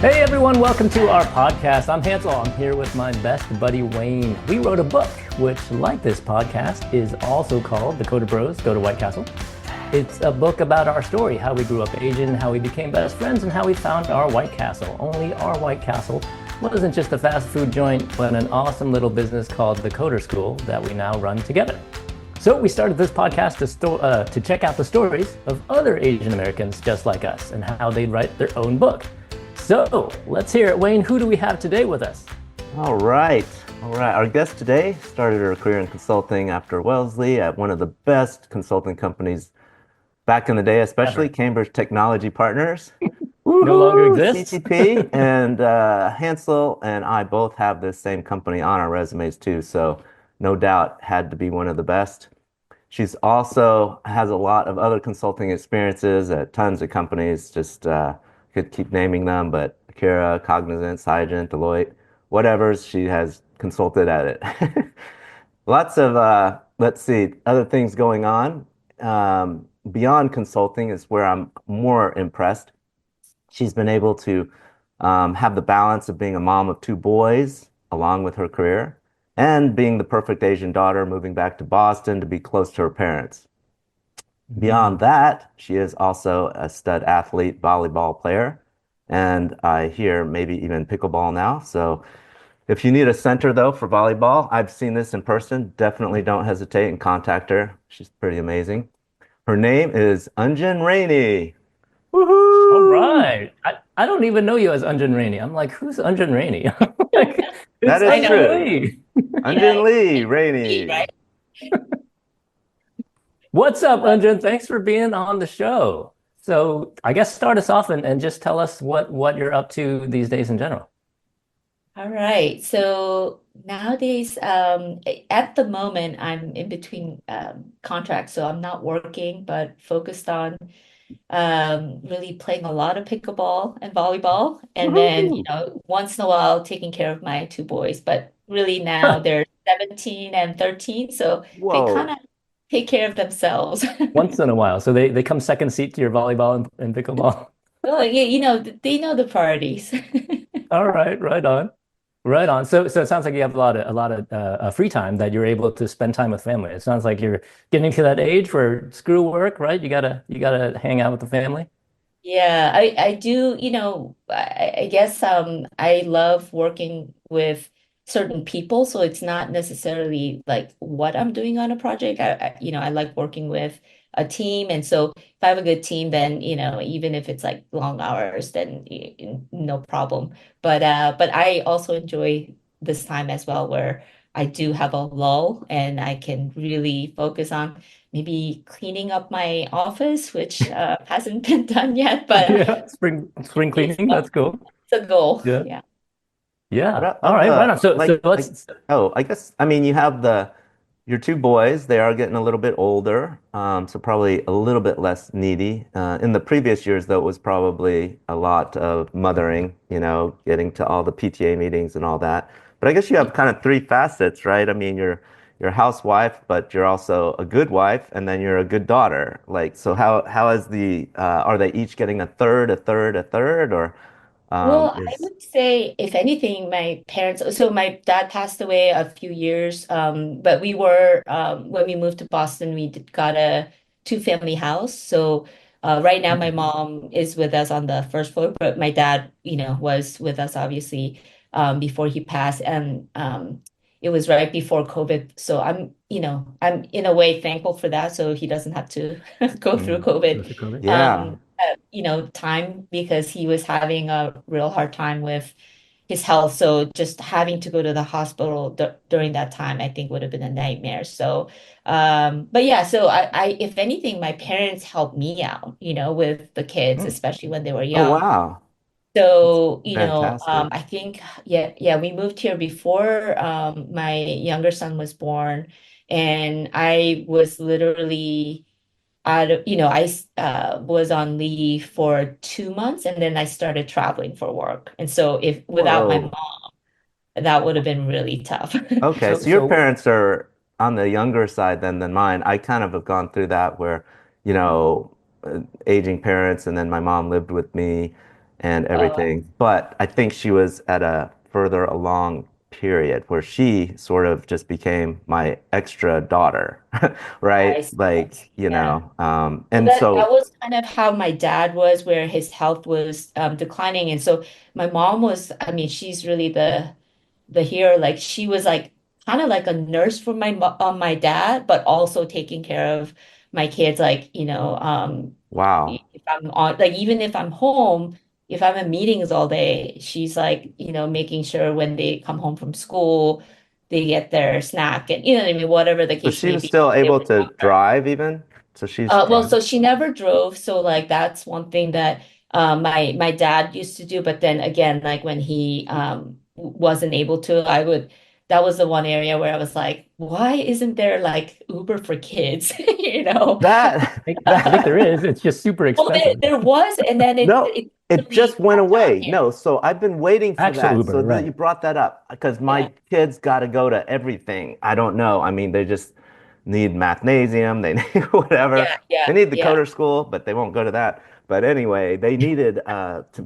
Hey everyone, welcome to our podcast. I'm Hansel. I'm here with my best buddy Wayne. We wrote a book, which, like this podcast, is also called theCoderBros, Go to White Castle. It's a book about our story, how we grew up Asian, how we became best friends, and how we found our White Castle. Only our White Castle wasn't just a fast food joint, but an awesome little business called the Coder School that we now run together. So we started this podcast to check out the stories of other Asian Americans just like us and how they'd write their own book. So let's hear it. Wayne, who do we have today with us? All right. Our guest today started her career in consulting after Wellesley at one of the best consulting companies back in the day, especially Cambridge Technology Partners. No longer exists. CTP. And Hansel and I both have this same company on our resumes too, so no doubt had to be one of the best. She's also has a lot of other consulting experiences at tons of companies, just could keep naming them, but Akira, Cognizant, Cygent, Deloitte, whatever, she has consulted at it. Lots of, let's see, other things going on. Beyond consulting is where I'm more impressed. She's been able to have the balance of being a mom of two boys along with her career and being the perfect Asian daughter, moving back to Boston to be close to her parents. Beyond that, she is also a stud athlete, volleyball player, and I hear maybe even pickleball now. So if you need a center, though, for volleyball, I've seen this in person. Definitely don't hesitate and contact her. She's pretty amazing. Her name is EunJin Raney. Woohoo! All right. I don't even know you as EunJin Raney. I'm like, who's EunJin Raney? Like, That it's is EunJin true. Lee. EunJin Lee Raney. Right? What's up, EunJin? Thanks for being on the show. So I guess start us off and just tell us what you're up to these days in general. All right. So nowadays, at the moment, I'm in between contracts, so I'm not working, but focused on really playing a lot of pickleball and volleyball, and then Woohoo! once in a while taking care of my two boys. But really now they're 17 and 13, so they kind Whoa. of take care of themselves. Once in a while. So they come second seat to your volleyball and pickleball. Well, yeah, they know the priorities. All right, right on. Right on. So it sounds like you have a lot of free time that you're able to spend time with family. It sounds like you're getting to that age where screw work, right? You gotta hang out with the family. Yeah, I do, I guess I love working with certain people, so it's not necessarily like what I'm doing on a project. I like working with a team, and so if I have a good team, then, even if it's like long hours, then no problem. But I also enjoy this time as well where I do have a lull and I can really focus on maybe cleaning up my office, which hasn't been done yet, but Yeah, spring it's cleaning. That's cool. it's a goal. Yeah. Yeah. Yeah. What All right, right on. So like, let's oh, I guess, I mean, you have your two boys, they are getting a little bit older, so probably a little bit less needy. In the previous years, though, it was probably a lot of mothering, getting to all the PTA meetings and all that. But I guess you have kind of three facets, right? I mean, you're a housewife, but you're also a good wife, and then you're a good daughter. Like, so how is are they each getting a third, a third, a third, or Well, I is would say, if anything, my parents, so my dad passed away a few years, but when we moved to Boston, got a two-family house. So right now, my mom is with us on the first floor, but my dad, was with us obviously before he passed. And it was right before COVID. So I'm in a way thankful for that. So he doesn't have to go through go COVID through COVID. yeah. time because he was having a real hard time with his health. So just having to go to the hospital during that time, I think would have been a nightmare. So, but yeah, so if anything, my parents helped me out, with the kids, Hmm. especially when they were Oh, young. wow. That's So, fantastic. I think, yeah, we moved here before my younger son was born, and I was literally I was on leave for 2 months and then I started traveling for work. And so if without my Whoa. mom, that would have been really tough. Okay, So so your so parents are on the younger side than mine. I kind of have gone through that where, you know, aging parents, and then my mom lived with me. and Oh, everything. But I think she was at a further along period where she sort of just became my extra daughter, I right? see. Like, Yeah. Well, and that so was kind of how my dad was, where his health was declining, and so my mom was. I mean, she's really the hero. Like she was like kind of like a nurse for my dad, but also taking care of my kids. Like wow. if I'm on, like even if I'm home, if I'm in meetings all day, she's like making sure when they come home from school, they get their snack and what I mean, whatever the So case she may was be. still They able would to drop her. drive even. So she's Well, driving. so she never drove, so like that's one thing that my dad used to do. But then again, like when he wasn't able to, I would. That was the one area where I was like, why isn't there like Uber for kids? You know? I think there is. It's just super Well, expensive. there was, and then it No, it it really just went cracked down away. here. No, so I've been waiting for Actual that. So Uber, that right? you brought that up because Yeah, my kids got to go to everything. I don't know. I mean, they just need mathnasium. They need whatever. yeah, yeah, They need the yeah. coder school, but they won't go to that. But anyway, they needed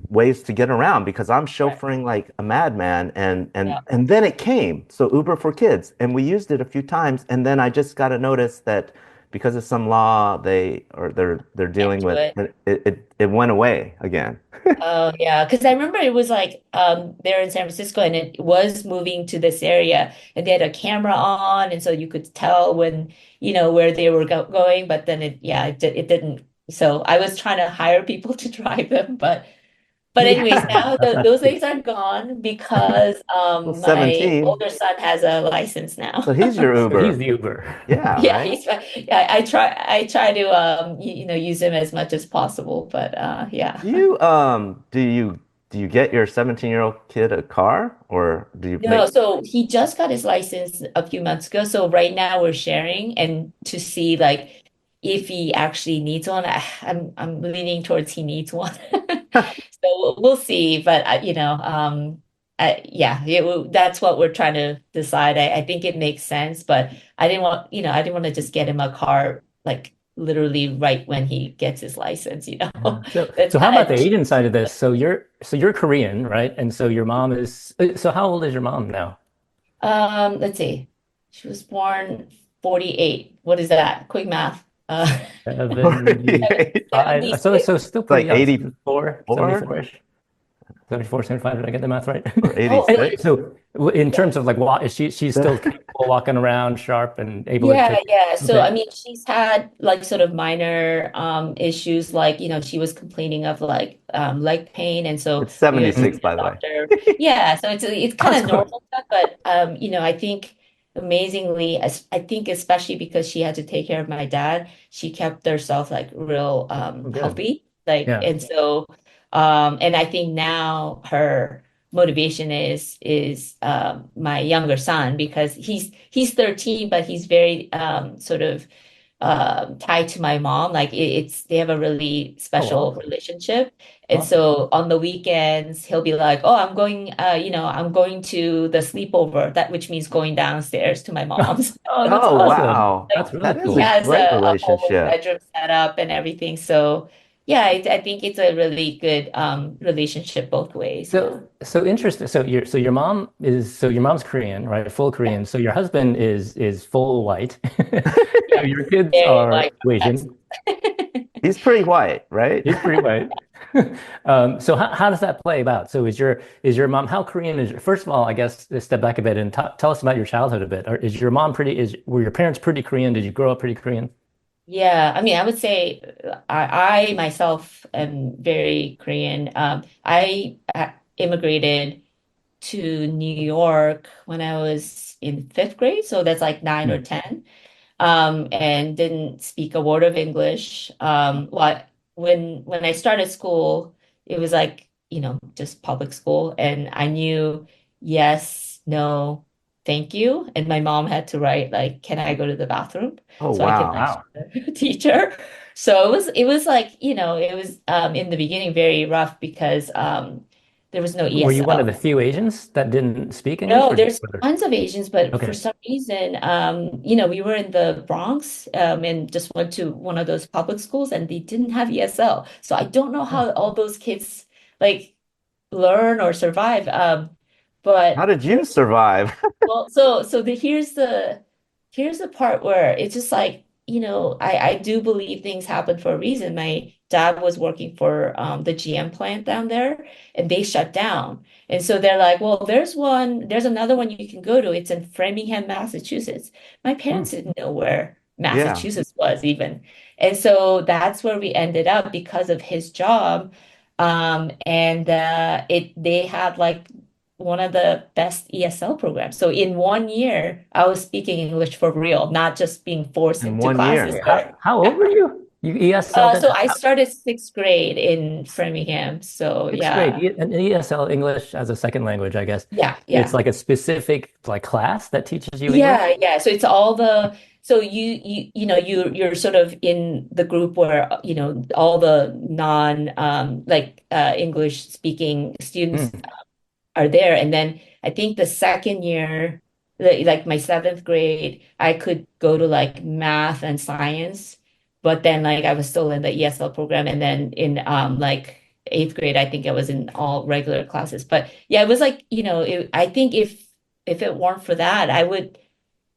ways to get around because I'm Right. chauffeuring like a madman, and Yeah, then it came. So Uber for kids, and we used it a few times, and then I just got to notice that because of some law they're can't dealing do with, it. it went away again. Oh yeah, because I remember it was like there in San Francisco, and it was moving to this area, and they had a camera on, and so you could tell when where they were going. But then it didn't. So I was trying to hire people to drive them, but anyways, Yeah. now those days are gone because Well, my 17. older son has a license So now. he's your So he's Uber. the Uber. Yeah, Yeah, right? yeah, I try to use him as much as possible, but yeah. Do you get your 17-year-old kid a car or do you No, make so he just got his license a few months ago. So right now we're sharing and to see like if he actually needs one. I'm leaning towards he needs one. So we'll see, but yeah, that's what we're trying to decide. I think it makes sense, but I didn't want to just get him a car like literally right when he gets his license, you know. Yeah. So That's so how kind about of the cheap. Asian side of this? So you're Korean, right? And so your mom is so how old is your mom now? Let's see. She was born 48. What is that? Quick math. 48? 75. So 76. so still Like pretty young, 74, 84 74-ish. 74, 75. Did I get the math right? or Oh, Anyway, 86? so in yeah. terms of like what is she's still capable walking around sharp and able to Yeah, take. yeah. So I Okay. mean, she's had like sort of minor issues like, she was complaining of like leg pain and so It's we went to see 76, the by the way. doctor. Yeah, so it's I kind was of going, normal stuff, but I think amazingly, I think especially because she had to take care of my dad, she kept herself like real oh, good. healthy. Like Yeah. and so and I think now her motivation is my younger son because he's 13 but he's very sort of tied to my mom like it's they have a really Oh, special awesome. relationship and Awesome. so on the weekends he'll be like oh I'm going to the sleepover that which means going downstairs to my mom's. Oh, that's Oh, awesome. wow. Like That's really That is he a cool. has great a whole relationship. bedroom set up and everything so yeah I think it's a really good relationship both ways yeah. So interesting. So your mom's Korean, right? Full Yeah. Korean. So your husband is full white. So Yeah, your kids very are white trash. Asian. He's pretty white, right? He's pretty white. So how does that play about? So is your mom how Korean is? First of all, I guess let's step back a bit and tell us about your childhood a bit. Or is your mom pretty? Were your parents pretty Korean? Did you grow up pretty Korean? Yeah, I mean, I would say I myself am very Korean. I immigrated to New York when I was in fifth grade, so that's like nine or Hmm. 10, and didn't speak a word of English. When I started school, it was like, just public school, and I knew yes, no, thank you, and my mom had to write like, "Can I go to the bathroom?" Oh, So I can like wow. Wow. show the teacher. So it was like, it was in the beginning very rough because there was no Were you one of ESL. the few Asians that didn't speak English, No, or there's were there? tons of Asians, but for Okay. some reason, we were in the Bronx, and just went to one of those public schools, and they didn't have ESL. So I don't know Huh. how all those kids like learn or survive. How But did you survive? well, here's the part where it's just like, I do believe things happen for a reason. My dad was working for the GM plant down there and they shut down. And so they're like, well, there's another one you can go to. It's in Framingham, Massachusetts. My Hmm. parents didn't know where Yeah. Massachusetts was even. And so that's where we ended up because of his job. And they had like one of the best ESL programs. So in 1 year, I was speaking English for real, not just being forced In into one classes. year. How old were you? You ESL then? So I started sixth grade in Framingham. So Sixth grade. yeah, And ESL, English as a second language, I guess. yeah, It's yeah, like a specific like class that teaches you English. yeah. So it's all the so you're sort of in the group where all the non English speaking students Hmm. are there. And then I think the second year, like my seventh grade, I could go to like math and science, but then like I was still in the ESL program. And then in like eighth grade, I think I was in all regular classes. But yeah, it was like, I think if it weren't for that, I would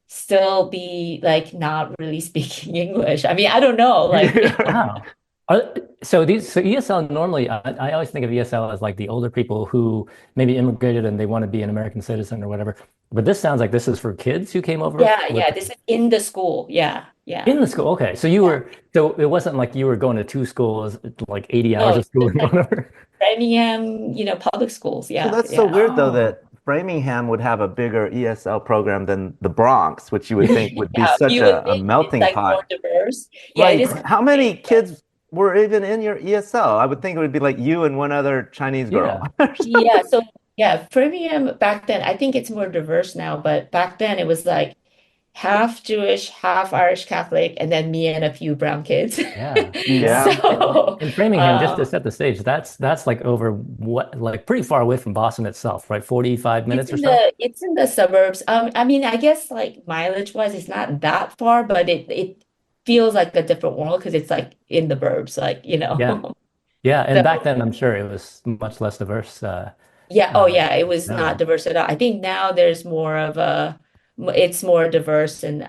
still be like not really speaking English. I mean, I don't know, like Yeah. Wow. Are, so ESL normally, I always think of ESL as like the older people who maybe immigrated and they want to be an American citizen or whatever. But this sounds like this is for kids who came over with yeah, this is in the school. Yeah, yeah. in the school. Okay, so Yeah. so it wasn't like you were going to two schools, like 80 No, hours of it's school just and like whatever. Framingham, public schools. So Yeah, that's so yeah. weird though Oh, that Framingham would have a bigger ESL program than the Bronx, which you would think would be Yeah, such you would a think it's melting like more pot. diverse. Yeah, it Like, is kind how of strange, many but kids were even in your ESL? I would think it would be like you and one other Chinese girl. yeah. yeah, so yeah, Framingham back then, I think it's more diverse now, but back then it was like half Jewish, half Irish Catholic, and then me and a few brown kids. Yeah. Yeah. Yeah. So, In Framingham, just to um, set the stage, that's like over what like pretty far away from Boston itself, right? 45 minutes or so. it's in the suburbs. I mean, I guess like mileage wise, it's not that far, but it feels like a different world because it's like in the burbs, like, Yeah. Yeah. And back So then I'm sure it was much less diverse. yeah, oh Uh, yeah, it was not no. diverse at all. I think now there's more of it's more diverse and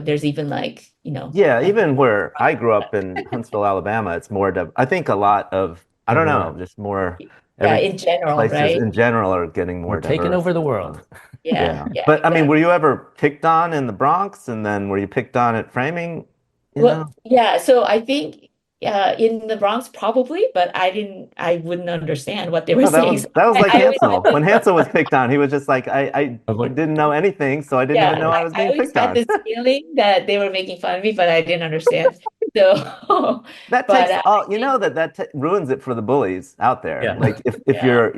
there's even like, Yeah, like even where I grew up in Huntsville, Alabama, it's more, I think a lot of, I don't know, More just more, yeah, every in general, places right? in general are getting we're more taking diverse, over the I world. suppose. Yeah, Yeah. yeah, But I mean, were exactly. you ever picked on in the Bronx and then were you picked on at Framing? You Well, know? yeah, so I think in the Bronx probably, but I wouldn't understand what they were No, saying. So that was like I always had Hansel. When this Hansel was picked on, he was just like, I was I like, didn't know anything, so I didn't even yeah, know I was I being always picked had on. this feeling that they were making fun of me, but I didn't understand. So, That but takes I all, you think know, that t ruins it for the bullies out there. yeah. Like if yeah, you're,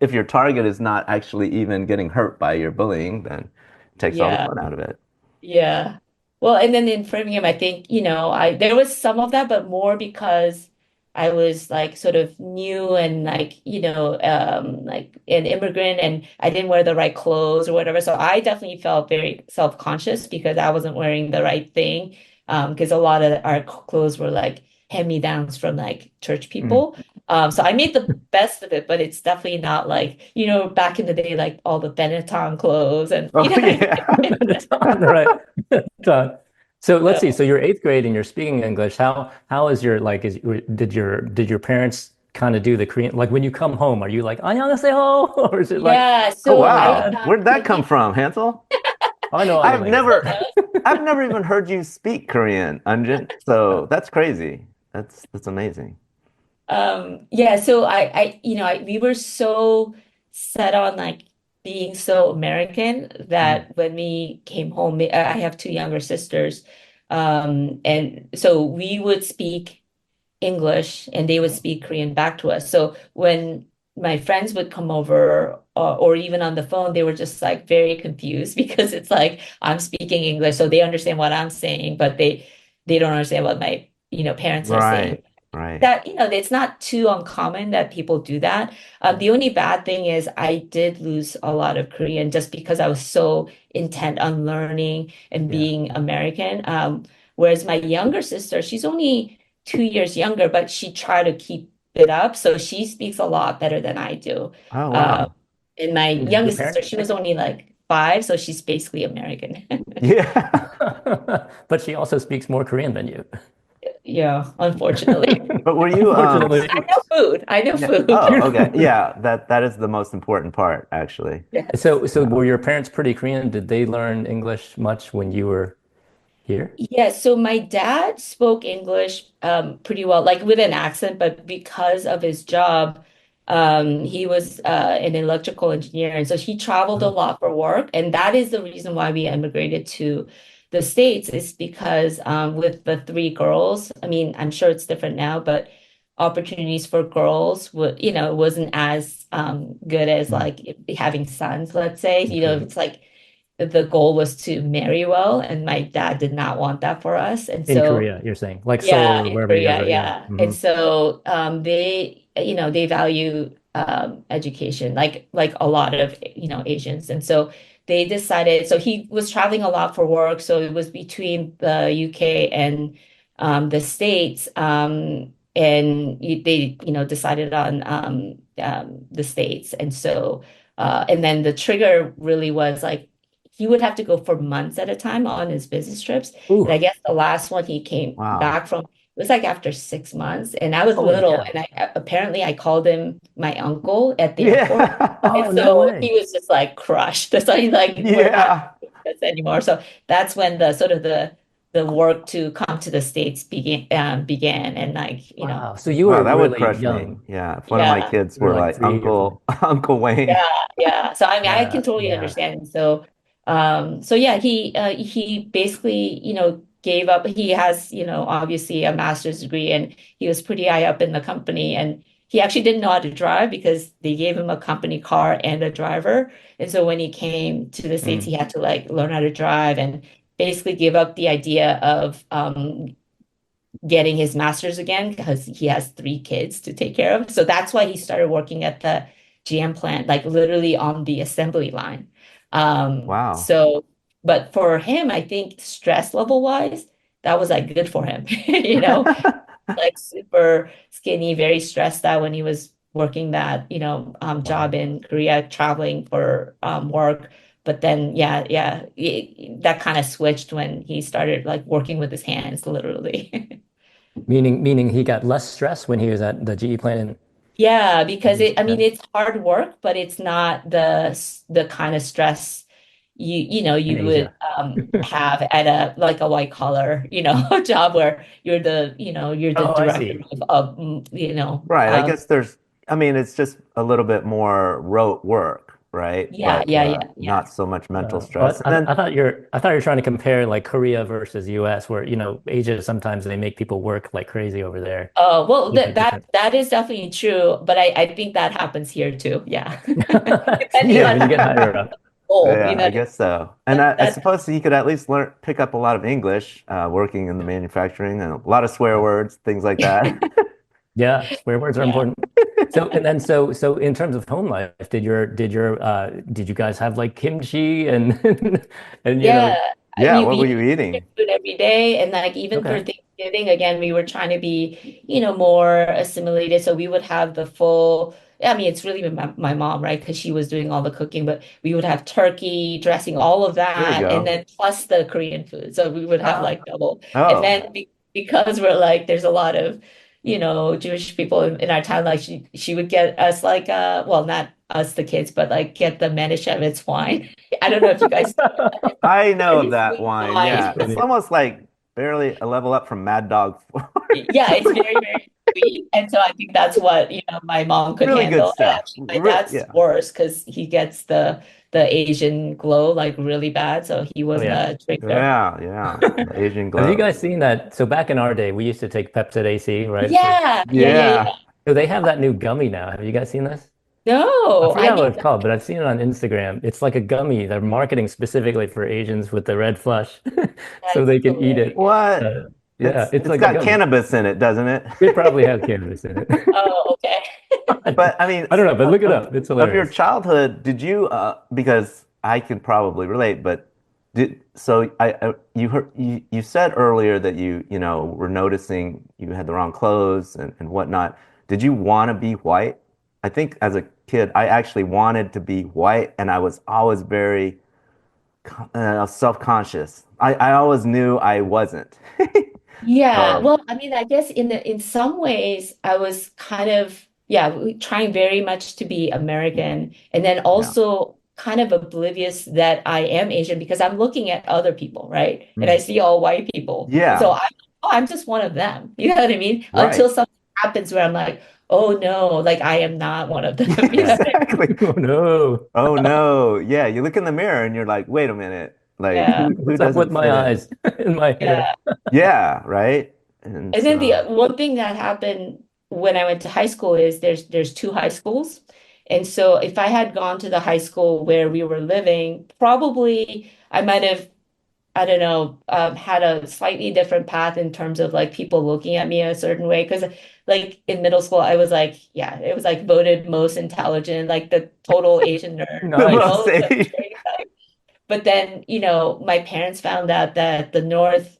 if your target is not actually even getting hurt by your bullying, then it takes all the yeah. fun out of it. Yeah. Well, and then in Framingham, I think, I there was some of that, but more because I was like sort of new and like, like an immigrant and I didn't wear the right clothes or whatever. So I definitely felt very self-conscious because I wasn't wearing the right thing. Because a lot of our clothes were like hand-me-downs from like church Mm. people. So I made the best of it, but it's definitely not like, back in the day, like all the Benetton clothes and Oh what I yeah. mean? Benetton, right? Benetton. So let's see. So So you're eighth grade and you're speaking English. How is your like is did your parents kind of do the Korean like when you come home, are you like Annyeonghaseyo or is it like yeah, Oh so oh my wow. God? Where did I that come think from, Hansel? Oh, I know I've he Annyeonghaseyo. still never does. I've never even heard you speak Korean, Unjin. So that's crazy. That's amazing. Yeah, so we were so set on like being so American Mm. that when we came home, I have two younger sisters, and so we would speak English and they would speak Korean back to us. So when my friends would come over or even on the phone, they were just like very confused because it's like I'm speaking English, so they understand what I'm saying, but they don't understand what my parents are saying. Right. Right. That it's not too uncommon that people do that. The only bad thing is I did lose a lot of Korean just because I was so intent on learning and Yeah. being American. Whereas my younger sister, she's only 2 years younger, but she tried to keep it up. So she speaks a lot better than I do. Oh, Uh, wow. and my Did your youngest sister, parents she was speak? only like 5, so she's basically American. Yeah. But she also speaks more Korean than you. Yeah, unfortunately. But were you I Unfortunately. know food. I know yeah. food. Oh, okay. Yeah, that is the most important part, actually. Yes. So Yeah. were your parents pretty Korean? Did they learn English much when you were here? Yeah, so my dad spoke English pretty well, like with an accent, but because of his job, he was an electrical engineer. And so he traveled a Oh, lot for work. And that is the reason why we immigrated to the States, is because with the 3 girls, I mean, I'm sure it's different now, but opportunities for girls would, wasn't as good as mm, like having sons, let's say. okay. It's like the goal was to marry well, and my dad did not want that for us. And In so, Korea, you're saying, like yeah, Seoul or in wherever you guys Korea, are. Yeah. yeah. And Hmm. so they value education like a lot of Asians. And so they decided, so he was traveling a lot for work, so it was between the UK and the States. And they decided on the States. And so and then the trigger really was like he would have to go for months at a time on his business trips. And I Ooh, guess the last one he came Wow. back from, it was like after 6 months. And I was holy little, cow. and apparently I called him my uncle at the airport. Yeah. And Oh, no so he way. was just like crushed. So he's like, we're not Yeah. doing this anymore. So that's when the sort of the work to come to the States began. And like, Wow. So you Wow, were that would really crush me. young. Yeah. If one of my yeah. kids You were were like like 3 or 4. Uncle Wayne. Yeah, yeah. So I mean, I can Yeah. totally Yeah. understand. So, so yeah, he basically, gave up. He has, obviously a master's degree, and he was pretty high up in the company. And he actually didn't know how to drive because they gave him a company car and a driver. And so when he came to the States, Mm. he had to like learn how to drive and basically give up the idea of getting his master's again because he has 3 kids to take care of. So that's why he started working at the GM plant, like literally on the assembly line. Wow. So, but for him, I think stress level wise, that was like good for him, like super skinny, very stressed out when he was working that, job Wow. in Korea, traveling for work. But then, yeah, yeah, that kind of switched when he started like working with his hands, literally. Meaning he got less stress when he was at the GE plant Yeah, because I yeah, mean, it's hard work, but it's not the kind of stress in you would Asia. have at a like a white collar, job where you're the Oh, I director see. of Right. I guess I mean, it's just a little bit more rote work, right? yeah, But yeah, yeah, yeah. not so much mental stress. But And then, I thought you were trying to compare like Korea versus US, where Asia sometimes they make people work like crazy over there. Well, Would be that that different. that is definitely true, but I think that happens here too. Yeah. Depending Yeah, on when you get the higher up. goal, yeah, I guess so. And I that's suppose you could at least pick up a lot of English working in the manufacturing and a lot of swear words, things like that. Yeah, swear words are yeah. important. So and then so in terms of home life, did you guys have like kimchi and and Yeah, I Yeah, mean, what were we you eat eating? food every day, and like even for okay. Thanksgiving, again, we were trying to be, more assimilated. So we would have the full. I mean, it's really my mom, right? Because she was doing all the cooking, but we would have turkey, dressing, all of There you that, and go. then plus the Korean food. So we would have Uh, like double. And Oh, then because we're like, there's a lot of, Jewish people in our town, like she would get us like, well, not us the kids, but like get the Manischewitz wine. I don't know if you guys. I know of Very that sweet wine. that's wine. Yeah, it's funny. almost like barely a level up from Mad Dog 4. Yeah, it's very, very sweet. And so I think that's what, my mom could Really good handle. And stuff. actually my dad's Yeah. worse because he gets the Asian glow like really bad. So he Oh wasn't yeah. a drinker. Yeah, yeah. The Asian Have you glow. guys seen that? So back in our day, we used to take Pepcid AC, right? Yeah, yeah, yeah, Yeah. yeah. So they have that new gummy now. Have you guys seen this? I No, I forgot mean, what it's called, but I've seen it on Instagram. It's like a gummy. They're marketing specifically for Asians with the red flush, so that's they can eat it. hilarious. What? Uh, yeah, it's It's like a got gummy. cannabis in it, doesn't it? It probably has cannabis in it. Oh, okay. But I mean, I don't know, but of, look it of, up. It's of your hilarious. childhood, did you because I can probably relate, but you heard you said earlier that you know were noticing you had the wrong clothes and whatnot. Did you want to be white? I think as a kid, I actually wanted to be white, and I was always very self-conscious. I always knew I wasn't. Yeah, Um, well, I mean, I guess in some ways I was kind of trying very much to be American and then yeah. also kind of oblivious that I am Asian because I'm looking at other people, right? And I Mm. see all white people. And so Yeah, I'm just one of them. You know what I mean? Until right. something happens where I'm like, oh no, like I am not one of them. Yeah, You know exactly. what I Oh no. Oh no. Yeah, you look in the mirror and you're like, wait a minute. mean? Like Yeah. who What's up with doesn't my fit in? eyes and my hair? Yeah. Yeah, right. And And then the so, one thing that happened when I went to high school is there's two high schools. And so if I had gone to the high school where we were living, probably I might have, I don't know, had a slightly different path in terms of like people looking at me a certain way. Because like in middle school, I was like, yeah, it was like voted most intelligent, like the total Asian nerd, the you Nice. most know, the age. stereotype. But then, my parents found out that the north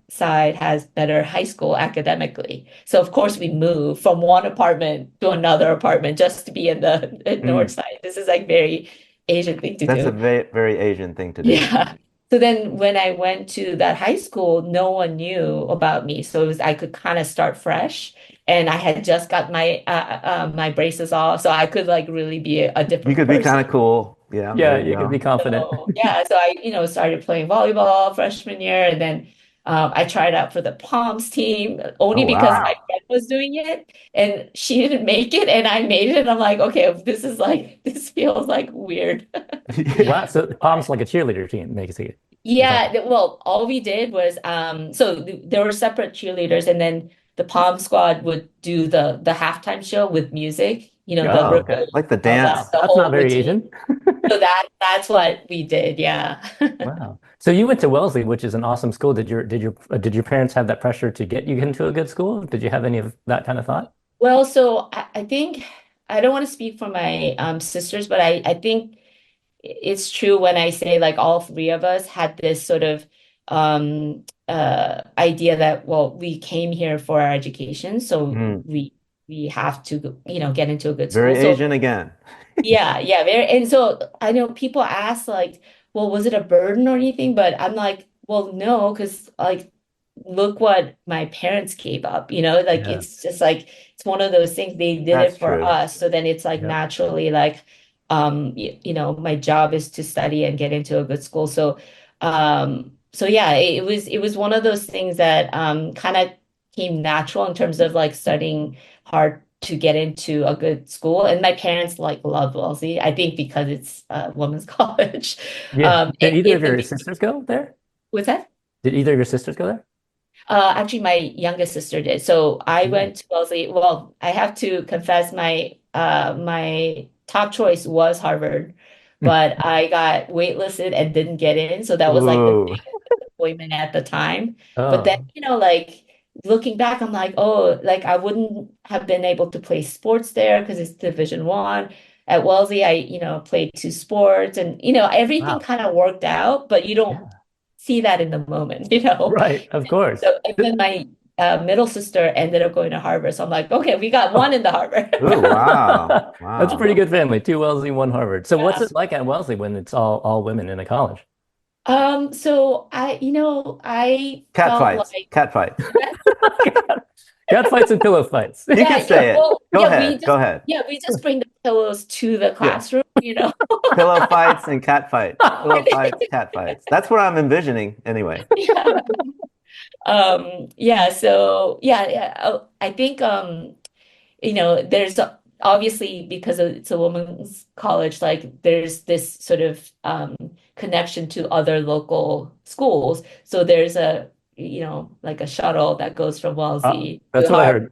side has better high school academically. So of course we moved from one apartment to another apartment just to be in the north Mm, side. This is like very Asian thing to that's a do. very Asian thing to do. Yeah. So then when I went to that high school, no one knew about me. So it was I could kind of start fresh. And I had just got my braces off, so I could like really be a You different could be person. kind of cool. Yeah, Yeah, there you you can be go. confident. So yeah, so I, started playing volleyball freshman year, and then I tried out for the Palms team Oh only because my wow. friend was doing it, and she didn't make it, and I made it. And I'm like, okay, this is like this feels like weird. Wow. So Palm's like a cheerleader team, make it see it. Is that Yeah, well, all we did was so there were separate cheerleaders, and then the Palm Squad would do the halftime show with music, the Oh, okay. ribbon, like the all that, dance. the That's not whole very routine. Asian. So that's what we did, yeah. Wow. So you went to Wellesley, which is an awesome school. Did your parents have that pressure to get you into a good school? Did you have any of that kind of thought? Well, so I think I don't want to speak for my sisters, but I think it's true when I say like all three of us had this sort of idea that well we came here for our education, so Mm, we have to get into a good very school. So Asian again. yeah, very. And so I know people ask like, well, was it a burden or anything? But I'm like, well, no, because like, look what my parents gave up, like Yeah, it's just like it's one of those things they did That's it for true. us. So then it's like yeah. naturally like, my job is to study and get into a good school. So yeah, it was one of those things that kind of came natural in terms of like studying hard to get into a good school. And my parents like love Wellesley, I think because it's a women's college. Yeah. Did either of In the your sisters go there? was that? Did either of your sisters go there? Actually, my youngest sister did. So I Ooh. went to Wellesley. Well, I have to confess my top choice was Harvard, but I got waitlisted and didn't get in. So that was like the Ooh. disappointment at the time. But then, Oh, like looking back, I'm like, oh, like I wouldn't have been able to play sports there because it's Division One. At Wellesley, I, played two sports and, everything wow. kind of worked out, but you don't Yeah. see that in the moment, you know? Right. Of course. So, and then my middle sister ended up going to Harvard. So I'm like, okay, we got one Oh. in the Harvard. Ooh, wow. That's a pretty Wow. good family. Two Wellesley, one Harvard. So what's Yeah. it like at Wellesley when it's all women in a college? So I Cat felt fights. like Cat fights. Cat fights and pillow fights. You can say it. well, Go ahead. Go ahead. we just bring the pillows to the Yeah. classroom, Pillow fights and cat fights. Pillow fights, cat fights. That's what I'm envisioning anyway. Yeah. Yeah, so yeah, I think there's obviously because it's a women's college, like there's this sort of connection to other local schools. So there's like a shuttle that goes from Wellesley That's to what I Harvard, heard.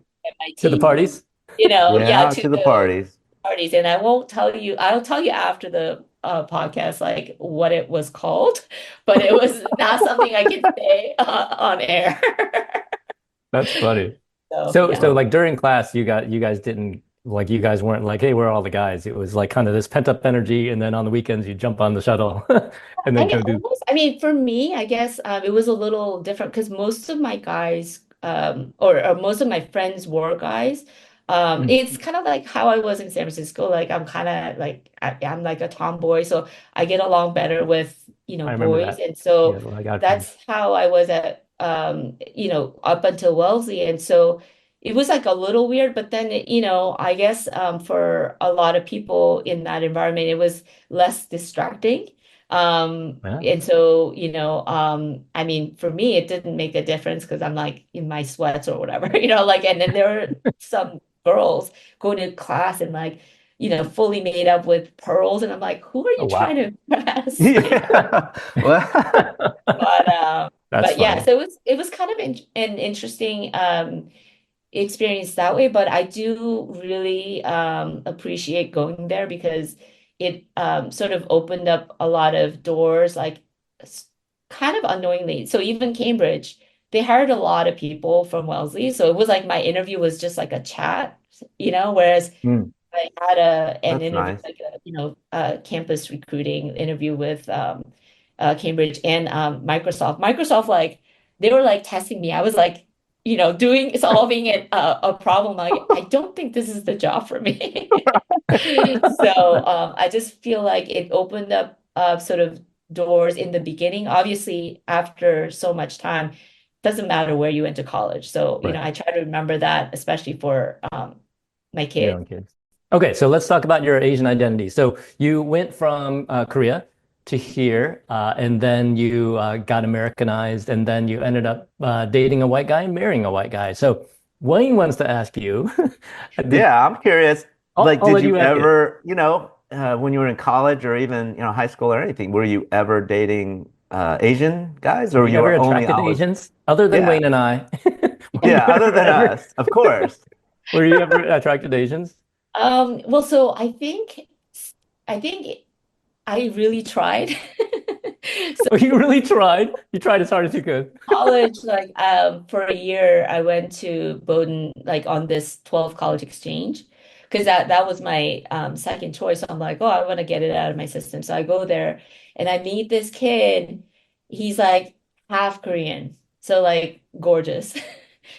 To the MIT, parties? yeah, Yeah, to to the the parties. parties. And I won't tell you, I'll tell you after the podcast, like what it was called, but it was not something I can say on air. That's funny. So So yeah. like during class, you guys didn't like you guys weren't like, hey, we're all the guys. It was like kind of this pent up energy, and then on the weekends you jump on the shuttle and then go do. I mean, for me, I guess it was a little different because most of my guys, or most of my friends were guys. Mm. It's kind of like how I was in San Francisco. Like I'm kind of like I'm like a tomboy, so I get along better with, I remember boys. that. And Yeah, so well, I got friends. that's how I was at up until Wellesley. And so it was like a little weird, but then I guess for a lot of people in that environment, it was less distracting. Yeah. And so, I mean, for me, it didn't make a difference because I'm like in my sweats or whatever, like, and then there were some girls going to class and like, fully made up with pearls. And I'm like, who are Oh, you trying wow. to impress? Yeah. Well, But That's but yeah, funny. so it was kind of an interesting experience that way. But I do really appreciate going there because it sort of opened up a lot of doors, like s- kind of unknowingly. So even Cambridge, they hired a lot of people from Wellesley. So it was like my interview was just like a chat, whereas mm, I had an that's interview, nice. like a campus recruiting interview with Cambridge and Microsoft. Microsoft, like they were like testing me. I was like, doing solving it a problem. Like I don't think this is the job for me. So I just feel like it opened up sort of doors in the beginning. Obviously, after so much time, doesn't matter where you went to college. So Right. I try to remember that, especially for my Your kids. own kids. Okay, so let's talk about your Asian identity. So you went from Korea to here, and then you got Americanized, and then you ended up dating a white guy and marrying a white guy. So Wayne wants to ask you, did Yeah, I'm curious. I'll, Like, I'll did let you you ask it. ever, when you were in college or even, high school or anything, were you ever dating Asian guys, Were or you you ever were only attracted to always, Asians other than yeah, Wayne and I? Were you yeah, other than ever, us, of course. were you ever attracted to Asians? Well, so I think I really tried. So Oh, you really tried. You tried as hard as you could. college, like for a year, I went to Bowdoin like on this 12 college exchange because that was my second choice. So I'm like, oh, I want to get it out of my system. So I go there and I meet this kid. He's like half Korean, so like gorgeous.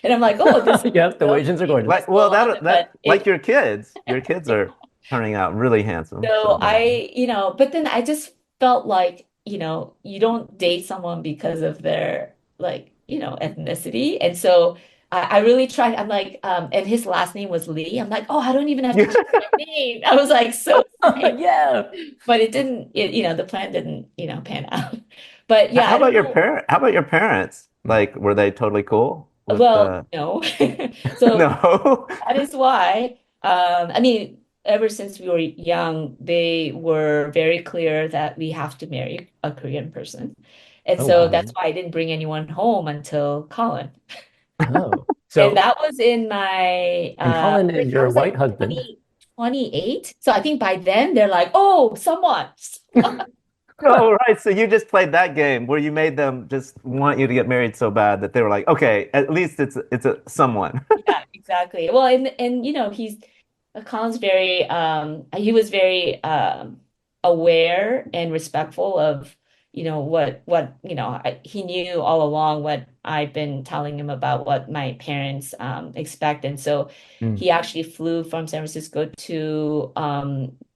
And I'm like, oh, this is Yes, the so Asians are gorgeous. this Like, well, one, that but like it your kids are turning out really handsome. so So, but then I just felt like, you don't date someone because of their like, ethnicity. And so I really tried. I'm like, and his last name was Lee. I'm like, oh, I don't even have to yeah. change my name. I was like so excited, Yeah. but it didn't, the plan didn't, pan out. But yeah, How I about don't your know. parent? How about your parents? Like, were they totally cool with Well, no. So no? that is why, I mean, ever since we were young, they were very clear that we have to marry a Korean person. And Oh, so wow. that's why I didn't bring anyone home until Colin. Oh. And So, that was in my, and Colin is I your was like white husband. 28. So I think by then they're like, oh, someone. Oh, right. So you just played that game where you made them just want you to get married so bad that they were like, okay, at least it's a someone. Yeah, exactly. Well, and Colin's very he was very aware and respectful of what he knew all along what I've been telling him about what my parents expect. And so Mm. he actually flew from San Francisco to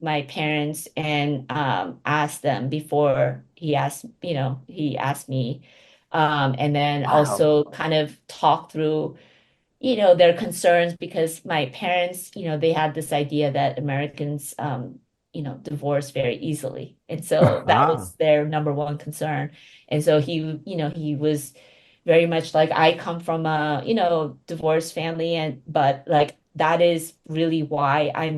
my parents and asked them before he asked me, and then Wow. also kind of talked through their concerns because my parents, they had this idea that Americans, divorce very easily. And so that Ah, was their number one concern. And so he was very much like, I come from a, divorced family but like, that is really why I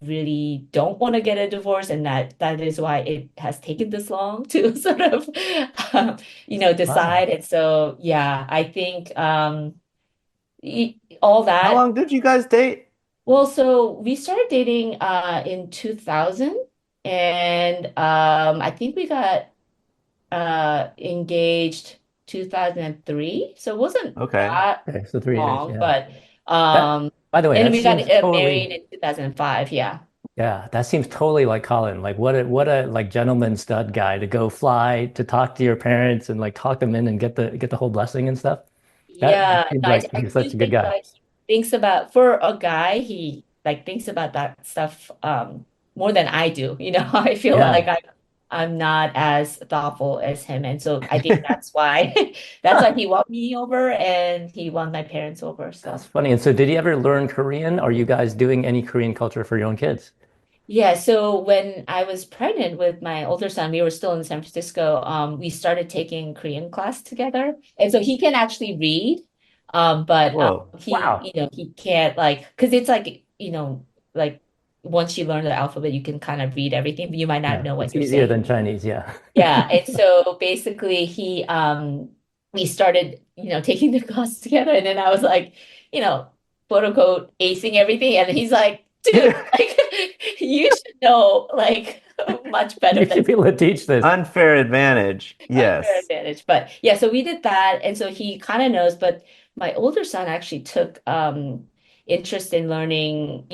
really don't want to get a divorce. And that is why it has taken this long to sort of, Wow. decide. And so, yeah, I think, all how that. long did you guys date? Well, so we started dating in 2000 and I think we got engaged 2003. So it wasn't Okay. that Okay, so 3 years. long, Yeah. but That, by the way, and that we got seems married totally, in 2005. Yeah. yeah, that seems totally like Colin. Like what a like gentleman stud guy to go fly to talk to your parents and like talk them in and get the whole blessing and stuff. That Yeah. seems No, I, like I he's do such a good think guy. like thinks about for a guy, he like thinks about that stuff more than I do. I feel like Yeah. I'm not as thoughtful as him. And so I think that's why that's why he won me over and he won my parents over. That's So funny. And so did he ever learn Korean? Are you guys doing any Korean culture for your own kids? yeah, so when I was pregnant with my older son, we were still in San Francisco. We started taking Korean class together. And so he can actually read. But Whoa. he, Wow. he can't like because it's like, like once you learn the alphabet, you can kind of read everything, but you might not Yeah. know what It's you're easier saying. than Chinese. Yeah. Yeah, and so basically we started, taking the class together and then I was like, you know, quote unquote acing everything and he's like, dude, like you should know like much better You than should be able to teach this. Unfair advantage. unfair Yes. advantage. But yeah, so we did that. And so he kind of knows, but my older son actually took interest in learning,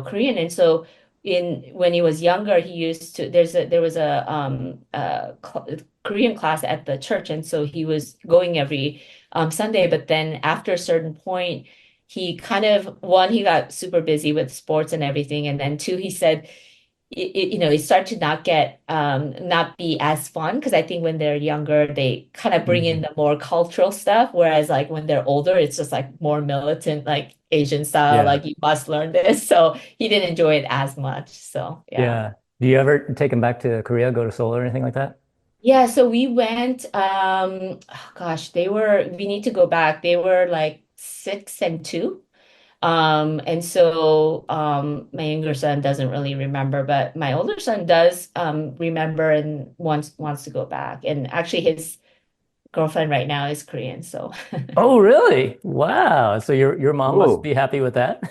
Korean. And so in when he was younger, he used to there was a Korean class at the church. And so he was going every Sunday, but then after a certain point, he kind of one, he got super busy with sports and everything. And then two, he said it start to not be as fun because I think when they're younger they kind of bring in Mhm. the more cultural stuff, whereas like when they're older it's just like more militant like Asian style, Yeah. like you must learn this. So he didn't enjoy it as much. So yeah. Yeah. Do you ever take them back to Korea, go to Seoul or anything like that? Yeah, so we went, oh gosh, we need to go back. They were like 6 and 2. And so my younger son doesn't really remember, but my older son does remember and wants to go back. And actually his girlfriend right now is Korean, so Oh, really? Wow. So your mom must Whoa. be happy with that.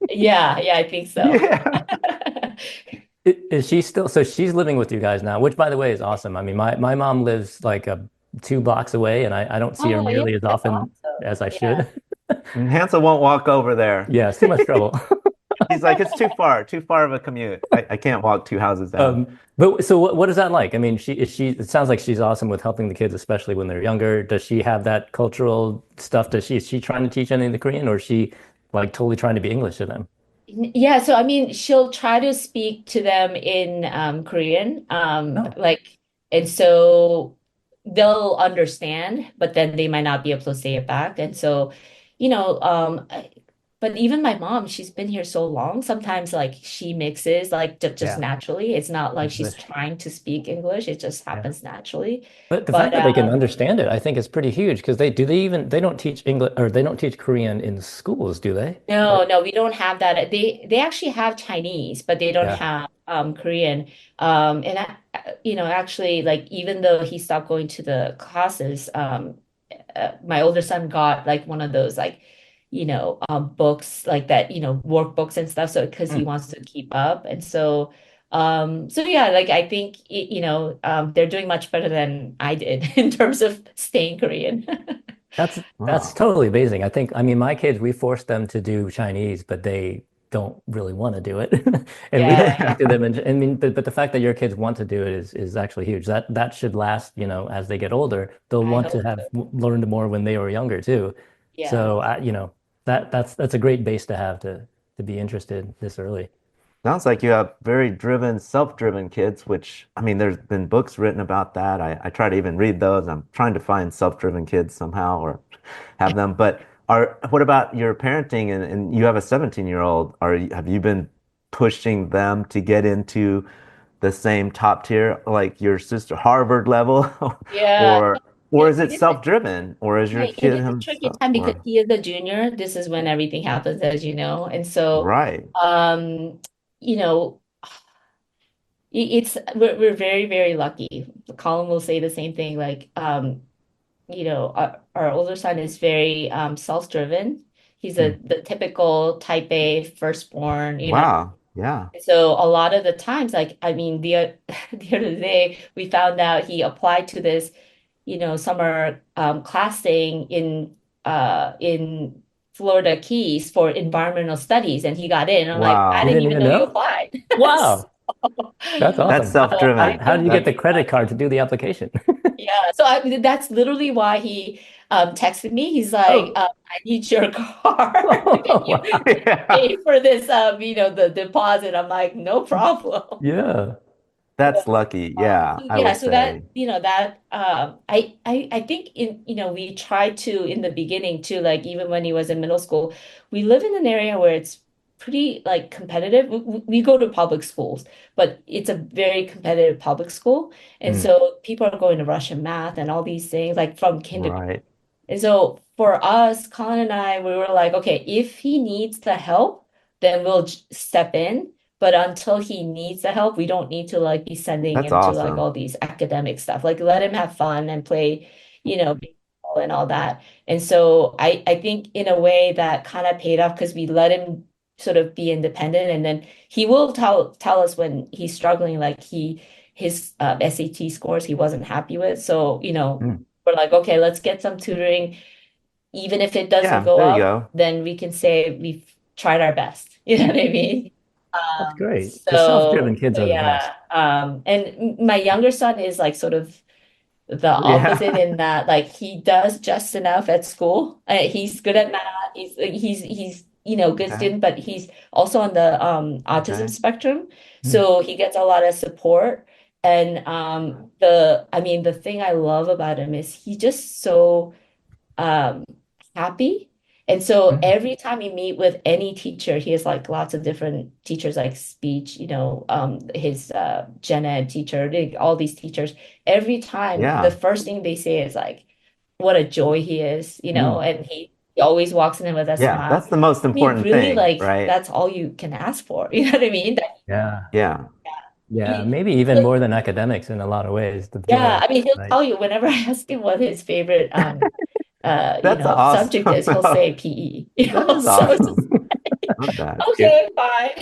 yeah, I think so. Yeah. Is she still, so she's living with you guys now, which by the way is awesome. I mean, my mom lives like 2 blocks away and I don't see her Oh, yeah, nearly as that's often awesome. as I Yeah. should. And Hansel won't walk over there. Yeah, it's too much trouble. He's like, it's too far of a commute. I can't walk two houses down. But so what is that like? I mean, it sounds like she's awesome with helping the kids, especially when they're younger. Does she have that cultural stuff? Is she trying to teach any of the Korean or is she like totally trying to be English to them? Yeah, so I mean, she'll try to speak to them in Korean, No. and so they'll understand, but then they might not be able to say it back. And so, you know, but even my mom, she's been here so long. Sometimes, like she mixes, like just Yeah. naturally. It's not like she's English. trying to speak English; it just Yeah. happens naturally. But the But fact that they can understand it, I think is pretty huge because they don't teach English or they don't teach Korean in schools, do they? no, no, we don't have that. They actually have Chinese, but they don't Yeah. have Korean. And actually, like even though he stopped going to the classes, my older son got like one of those like books like that, workbooks and stuff. So because he Hmm. wants to keep up, and so yeah, like I think they're doing much better than I did in terms of staying Korean. That's Wow. totally amazing. I mean, my kids, we forced them to do Chinese, but they don't really want to do it. And we Yeah, explain to them, and I mean, but the fact that your kids want to do it is actually huge. That should last, as they get older, they'll I want to hope have so. learned more when they were younger too. Yeah. So, that's a great base to have to be interested this early. Sounds like you have very driven, self-driven kids, which, I mean, there's been books written about that. I try to even read those. I'm trying to find self-driven kids somehow or have them. But what about your parenting? And you have a 17-year-old. Have you been pushing them to get into the same top tier, like your sister, Harvard level? Yeah. Or or It, is it it is self-driven? Or is your right. It kid is a tricky himself? time because Or he is a junior. This is when everything happens, as you know. And so, right. um, you know, we're very, very lucky. Colin will say the same thing. Like, our older son is very self-driven. He's Hmm. the typical type A firstborn. Wow. Yeah. So a lot of the times, like, I mean, the other day we found out he applied to this, summer class thing in Florida Keys for environmental studies, and he got in. I'm like, I You Wow. didn't didn't even even know you know? applied. Wow, that's That's awesome. So I self-driven. How did you get totally the That's credit respect card him. to do the application? Yeah. So that's literally why he texted me. He's like, Oh, I need your card. Can you wow. Yeah. pay for this the deposit? I'm like, no problem. Yeah. That's lucky. Yeah, I Yeah, would so that say. that I think we tried to in the beginning too, like even when he was in middle school, we live in an area where it's pretty like competitive. We go to public schools, but it's a very competitive public school, and Mm, so people are going to Russian math and all these things like from kindergarten. right. And so for us, Colin and I, we were like, okay, if he needs the help, then we'll step in. But until he needs the help, we don't need to like be sending That's him to like awesome. all these academic stuff. Like let him have fun and play, baseball and all that. And so I think in a way that kind of paid off because we let him sort of be independent, and then he will tell us when he's struggling, like his SAT scores he wasn't happy with. So, Mm. we're like, okay, let's get some tutoring. Even if it doesn't Yeah, go there you up, go. then we can say we've tried our best. You know what I mean? That's great. The self-driven So kids are the best. yeah. And my younger son is like sort of the opposite Yeah. in that like he does just enough at school. He's good at math. He's good Okay. student, but he's also on the autism Okay. spectrum. Mm. So he gets a lot of support. And the thing I love about him is he just so um, happy. And so Mm. every time you meet with any teacher, he has like lots of different teachers, like speech, his gen ed teacher, all these teachers. Every time, the Yeah. first thing they say is like, what a joy he is, Mm. and he always walks in with a Yeah, smile. that's the most I mean, important really, thing, like right? that's all you can ask for. You know what I mean? Yeah. Yeah. I Yeah. mean, Maybe even more than academics in a lot of ways, the yeah, joy, I mean, he'll right? tell you whenever I ask him what his favorite That's subject awesome. is, he'll say PE. That is So it's just awesome. Love that. okay, fine.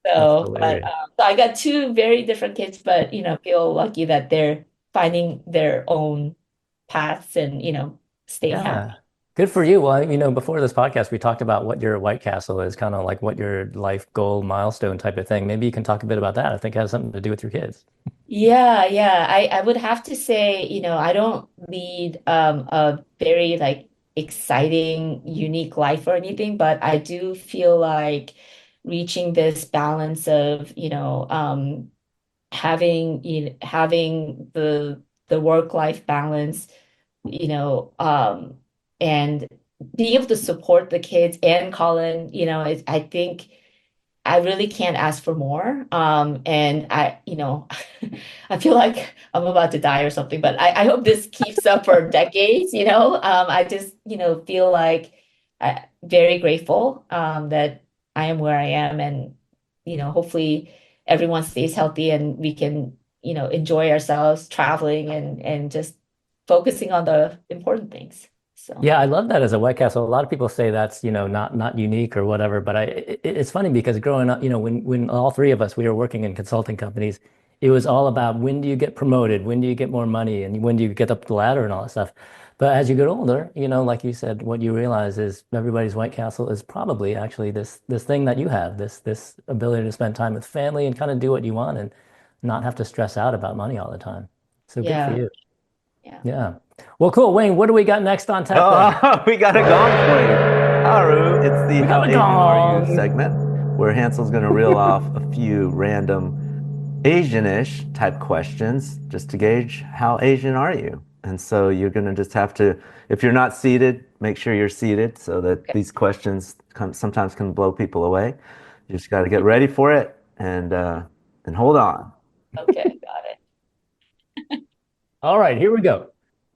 That's So, but hilarious. so I got two very different kids, but feel lucky that they're finding their own paths and staying Yeah. happy. Good for you. Well, before this podcast, we talked about what your White Castle is, kind of like what your life goal milestone type of thing. Maybe you can talk a bit about that. I think it has something to do with your kids. Yeah, yeah. I would have to say, I don't lead a very like exciting, unique life or anything, but I do feel like reaching this balance of, having the work-life balance, and being able to support the kids and Colin, I think I really can't ask for more. And I feel like I'm about to die or something, but I hope this keeps up for decades, I just, feel like very grateful that I am where I am, and, hopefully everyone stays healthy and we can, enjoy ourselves traveling and just focusing on the important things. So, Yeah, I love that as a White Castle. A lot of people say that's, not unique or whatever, but it's funny because growing up, when all three of us we were working in consulting companies, it was all about when do you get promoted, when do you get more money, and when do you get up the ladder and all that stuff. But as you get older, like you said, what you realize is everybody's White Castle is probably actually this thing that you have, this ability to spend time with family and kind of do what you want and not have to stress out about money all the time. So good for yeah, you. yeah. Yeah. Well, cool. Wayne, what do we got next on tap then? Oh, we got a gong for you. Haru, it's the We got How a Asian Are You gong. segment where Hansel's going to reel off a few random Asian-ish type questions just to gauge how Asian are you. And so you're going to just have to, if you're not seated, make sure you're seated so that Okay. these questions sometimes can blow people away. You just got to get ready for it and hold on. Okay, got it. All right, here we go.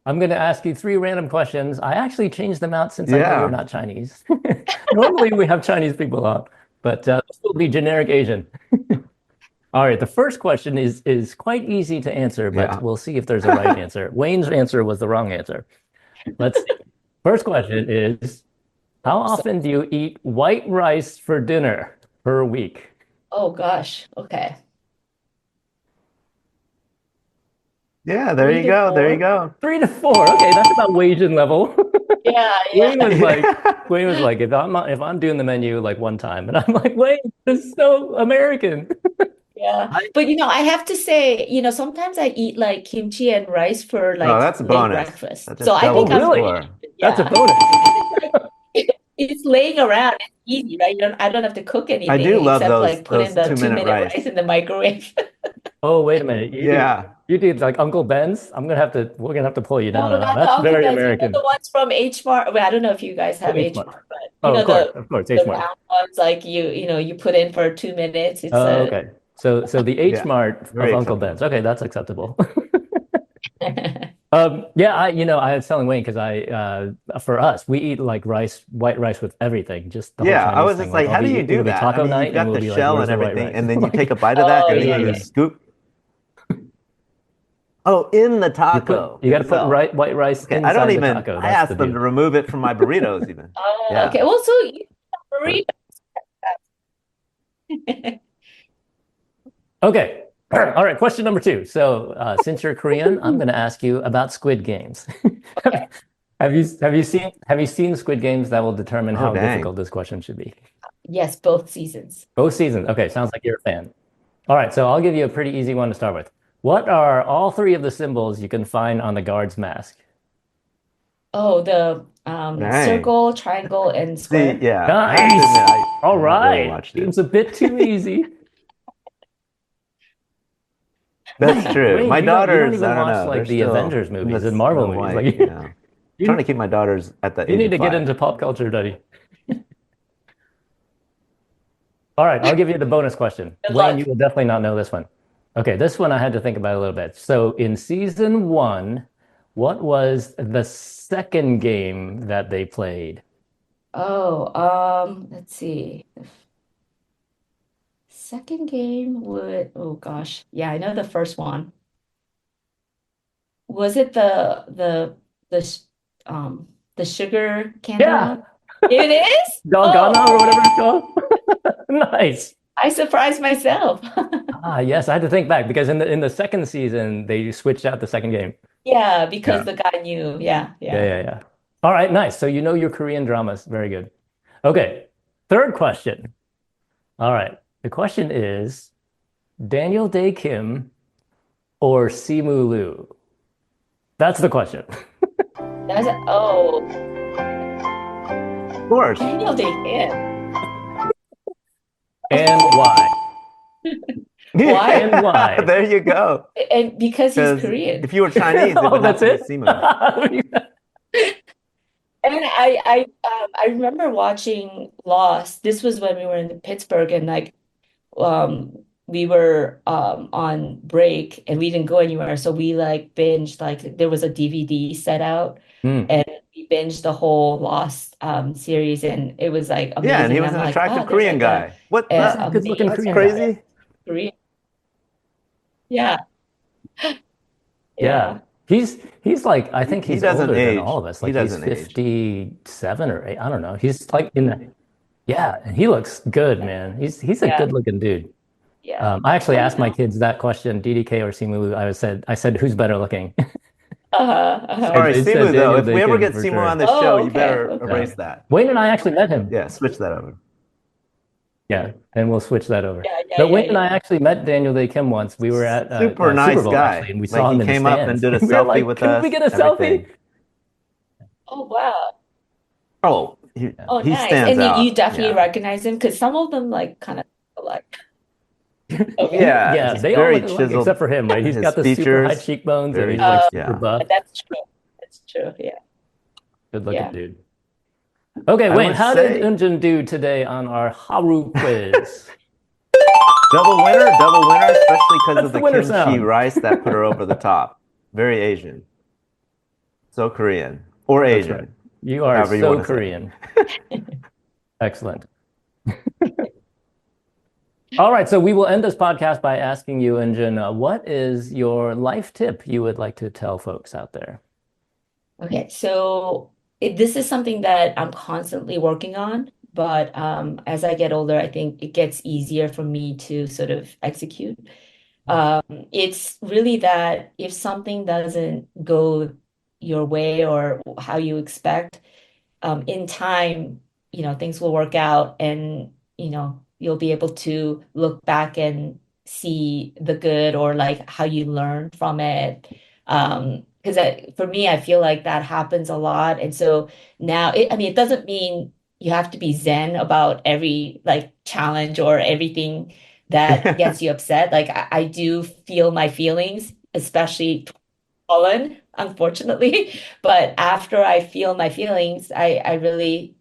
I'm going to ask you three random questions. I actually changed them out since I know you're Yeah. not Chinese. Normally we have Chinese people on, but this will be generic Asian. All right, the first question is quite easy to answer, but Yeah. we'll see if there's a right answer. Wayne's answer was the wrong answer. Let's see. First question is, how So, often do you eat white rice for dinner per week? oh gosh. Okay. Yeah, there Three you to go. There you four. go. 3 to 4. Okay, that's about Asian level. Yeah, Wayne yeah. was like, Yeah. Wayne was like, if I'm doing the menu like one time, and I'm like, Wayne, this is so American. Yeah. I, But I have to say, sometimes I eat like kimchi and rice for Oh, like that's a late bonus. breakfast. That So just I oh, doubles think the I'm really? pretty score. good. That's a Yeah. bonus. Because it's like it's laying around. It's easy, right? I don't have to cook I do anything love except those like put in those the 2 minute two-minute rice. rice in the microwave. Oh, wait a minute. Yeah. You do like Uncle Ben's? We're gonna have to pull you No, down on that. not the That's Uncle very Ben's. American. The ones from H Mart. Well, I don't know if you guys have H H Mart. Mart, but Oh, of course, H the Mart. round ones like you put in for 2 minutes. It's Oh, a okay. So the H Yeah. Mart of Very Uncle Ben's. acceptable. Okay, that's acceptable. Yeah, I was telling Wayne because for us, we eat like white rice with everything, just the whole Yeah, I Chinese was thing. just Like like, how do you do it'll be that? I taco mean, night, you've and got we'll the be like, shell "Where's and the white everything, rice?" and then you take Like, a bite of that, Oh and then yeah, you yeah. scoop. Oh, in the you taco you got to put itself. white rice Okay, I don't inside the even, taco. I That's the asked them deal. to remove it from my burritos even. Oh, Yeah. okay. Well, so you But burrito. Okay. All right. Question number two. So since you're Korean, I'm going to ask you about Squid Games. Okay. Have you seen Squid Games? That will determine oh how dang. difficult this question should be. Yes, both seasons. Both seasons. Okay, sounds like you're a fan. All right, so I'll give you a pretty easy one to start with. What are all three of the symbols you can find on the guard's mask? Oh, the Dang. circle, triangle, and See, square. yeah, I have to Nice. admit, I All have not really right. watched it. Seems a bit too easy. That's true. Wayne, My you don't daughters, even I don't watch know, they're like the still Avengers in movies and this Marvel and movies. white, Like you know. Trying to you keep my daughters at the you age need of to get 5. into pop culture, Duddy. All right, I'll give you the bonus question. Good Wayne, you luck. will definitely not know this one. Okay, this one I had to think about a little bit. So in season one, what was the second game that they played? Oh, let's see. The second game would, oh gosh. Yeah, I know the first one. Was it the sh- um the sugar candy Yeah, one? It is? Oh, Dalgona or whatever okay. it's called. Nice. I surprised myself. Yes, I had to think back because in the second season they switched out the second game. Yeah, because Yeah. the guy knew. Yeah, Yeah, yeah. yeah, yeah. All right, nice. So you know your Korean dramas. Very good. Okay, third question. All right. The question is Daniel Day Kim or Simu Liu? That's the question. Oh, Of course. Daniel Day-Kim. Of And course. why? Why? And Yeah, why? there you go. And because he's Because Korean. if you were Chinese, it Oh, would have that's to be it? Simu. And I remember watching Lost. This was when we were in Pittsburgh and like we were on break and we didn't go anywhere. So we like binged like there was a DVD set out Hmm. and we binged the whole Lost series and it was like Yeah, and he amazing. was I'm an like, wow, attractive there's Korean like a, guy. What a He's a the? good-looking That's Korean amazing guy. crazy. Korean. Yeah, Yeah. yeah. He's like I think He he's doesn't older than all age. of us. He Like he's doesn't age. 57 or 8. I don't know. He's like in the yeah, and he looks good, man. He's a Yeah, good-looking dude. yeah. I actually Well, asked my kids that question, DDK or Simu. I said who's better looking? uh-huh, uh-huh. Sorry, They said Simu, though. Daniel If we Day ever Kim get for Simu on sure. this show, Oh, you okay, better okay. Yeah. erase that. Wayne and I actually met him. Yeah, switch that over. Yeah, and we'll switch that over. Yeah, yeah, But yeah, Wayne and yeah. I actually met Daniel Day Kim once. We were at Super Super nice Bowl actually, guy. and we Like saw he him in the came up and stands. did a And we were selfie like, with "Can we us, get a selfie?" everything. Oh, wow. Oh, Yeah. Oh, he nice. stands And you out. definitely Yeah. recognize him because some of them like kind of like okay. Yeah, Yeah, he's they all very look alike except chiseled. for him, right? He's His got the super high features, cheekbones and very, he's like super yeah. buff. That's true. That's true. Yeah. Good looking Yeah. dude. Okay, I Wayne, must how did say, EunJin do today on our Haru quiz? double winner, especially because That's of the the winner kimchi sound. rice that put her over the top. Very Asian. So Korean or That's right. Asian, You are however you so want to say it. Korean. Excellent. All right, so we will end this podcast by asking you, EunJin, what is your life tip you would like to tell folks out there? Okay. So this is something that I'm constantly working on, but as I get older, I think it gets easier for me to sort of execute. Um, it's really that if something doesn't go your way or how you expect, in time, things will work out and, you'll be able to look back and see the good or like how you learn from it. Because for me, I feel like that happens a lot. And so now, I mean, it doesn't mean you have to be zen about every like challenge or everything that gets you upset. Like I do feel my feelings, especially Colin, unfortunately. But after I feel my feelings, I really,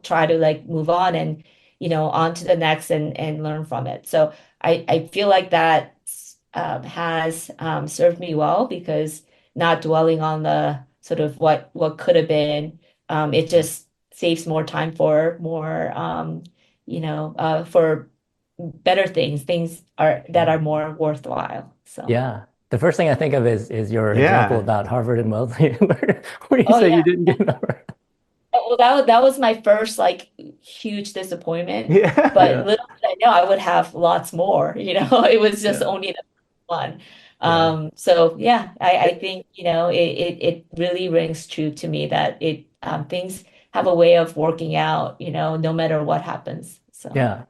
try to like move on and, on to the next and learn from it. So I feel like that has served me well because not dwelling on the sort of what could have been, it just saves more time for more, for better things are that are more worthwhile. So, Yeah. The first thing I think of is your example Yeah. about Harvard and Wellesley, where you oh say yeah. you didn't get an Harvard. Well, that was my first like huge disappointment. Yeah. But Yeah. little did I know I would have lots more, It was just Yeah. only the one. Yeah. So yeah, I It- think, it really rings true to me that things have a way of working out, no matter what happens. So yeah.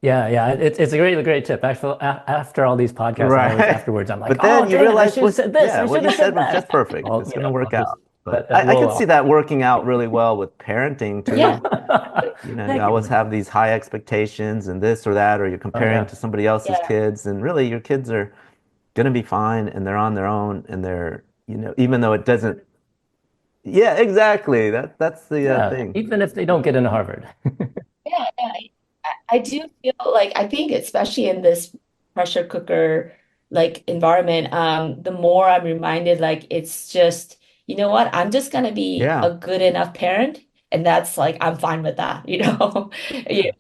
Yeah. Yeah. It's a great tip. Actually, after all these podcasts, I always Right. afterwards, I'm like, But oh, then you dang it, I realize should have said this. I what should you have said said was that. just perfect. Well, It's going to work I'll just out. let But that I could roll see that working out really well with parenting yeah, too. You Thank always you. have these high expectations and this or that, or you're Oh, comparing yeah. to somebody else's yeah, kids, and really your kids are going to be fine and they're on their own and they're, even though it doesn't, yeah, exactly. That's the Yeah. thing. Even if they don't get into Harvard. yeah. I do feel like I think especially in this pressure cooker like environment, the more I'm reminded like it's just, you know what, I'm just gonna be Yeah. a good enough parent and that's like I'm fine with that.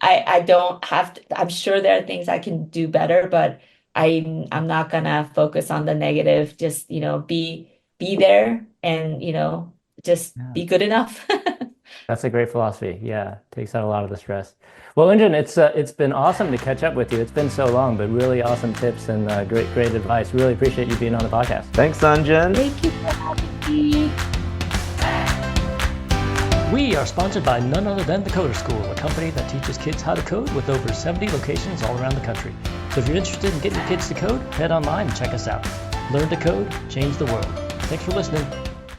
I don't have to, I'm sure there are things I can do better, but I'm not gonna focus on the negative, just, be there and, just Yeah. be good enough. That's a great philosophy. Yeah, takes out a lot of the stress. Well, EunJin, it's been awesome to catch up with you. It's been so long, but really awesome tips and great advice. Really appreciate you being on the podcast. Thanks, Sunjin. Thank you for having me. We are sponsored by none other than the Coder School, a company that teaches kids how to code with over 70 locations all around the country. So if you're interested in getting your kids to code, head online and check us out. Learn to code, change the world. Thanks for listening.